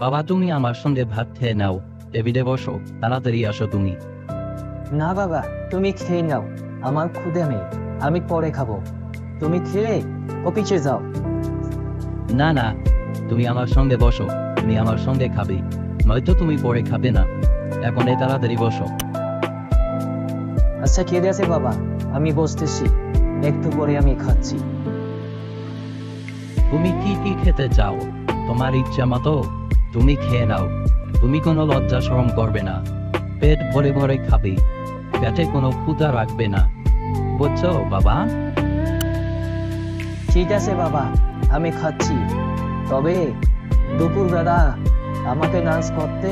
বাবা তুমি আমার সঙ্গে ভাত খেয়ে নাও, টেবিলে বসো, তাড়াতাড়ি আসো তুমি। না বাবা, তুমি খেয়ে নাও, আমার ক্ষুধা নেই, আমি পরে খাবো। তুমি খেয়ে অফিসে যাও। না না, তুমি আমার সঙ্গে বসো, তুমি আমার সঙ্গে খাবে, নয়তো তুমি পরে খাবে না। এখন তাড়াতাড়ি বসো। আচ্ছা ঠিক আছে বাবা, আমি বসতেছি, একটু পরে আমি খাচ্ছি। তুমি কি কি খেতে চাও, তোমার ইচ্ছা মতো তুমি খেয়ে নাও। তুমি কোনো লজ্জা শরম করবে না, পেট ভরে ভরে খাবে, পেটে কোনো ক্ষুধা রাখবে না, বুঝছো বাবা? ঠিক আছে বাবা, আমি খাচ্ছি। তবে দুপুরবেলা আমাকে নাচ করতে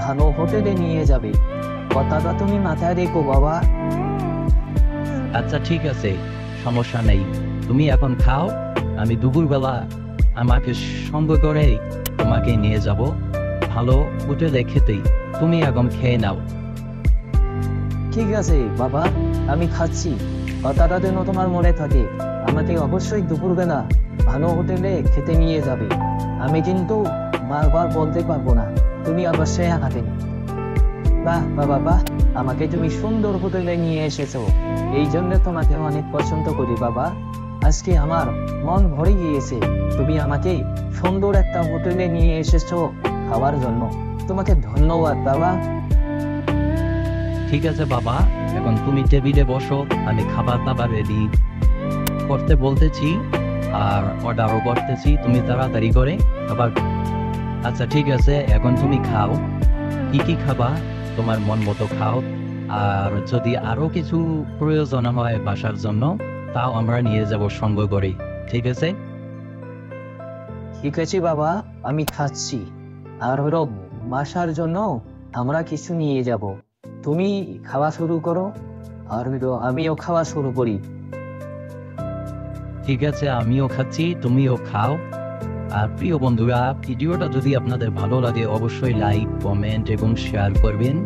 ভালো হোটেলে নিয়ে যাবে, কথাটা তুমি মাথায় রেখো বাবা। আচ্ছা ঠিক আছে, সমস্যা নেই, তুমি এখন খাও, আমি দুপুরবেলা আমাকে সঙ্গে করে তোমাকে নিয়ে যাব ভালো হোটেলে খেতে। তুমি এখন খেয়ে নাও। ঠিক আছে বাবা, আমি খাচ্ছি, কথাটা যেন তোমার মনে থাকে। আমাকে অবশ্যই দুপুরবেলা ভালো হোটেলে খেতে নিয়ে যাবে। আমি কিন্তু বারবার বলতে পারবো না, তুমি অবশ্যই খাবে। বাহ বাবা বাহ, আমাকে তুমি সুন্দর হোটেলে নিয়ে এসেছো, এই জন্য তোমাকে অনেক পছন্দ করি বাবা। আজকে আমার মন ভরে গিয়েছে, তুমি আমাকে সুন্দর একটা হোটেলে নিয়ে এসেছো খাওয়ার জন্য। তোমাকে ধন্যবাদ বাবা। ঠিক আছে বাবা, এখন তুমি টেবিলে বসো, আমি খাবার দাবার রেডি করতে বলতেছি আর অর্ডারও করতেছি, তুমি তাড়াতাড়ি করে খাবার। আচ্ছা ঠিক আছে, এখন তুমি খাও, কি কি খাবা তোমার মন মতো খাও, আর যদি আরো কিছু প্রয়োজন হয় বাসার জন্য তাও আমরা নিয়ে যাব সঙ্গে করে, ঠিক আছে? ঠিক আছে বাবা, আমি খাচ্ছি, আর হলো বাসার জন্য আমরা কিছু নিয়ে যাব। তুমি খাওয়া শুরু করো, আর হলো আমিও খাওয়া শুরু করি। ঠিক আছে, আমিও খাচ্ছি, তুমিও খাও। আর প্রিয় বন্ধুরা, ভিডিওটা যদি আপনাদের ভালো লাগে অবশ্যই লাইক, কমেন্ট এবং শেয়ার করবেন।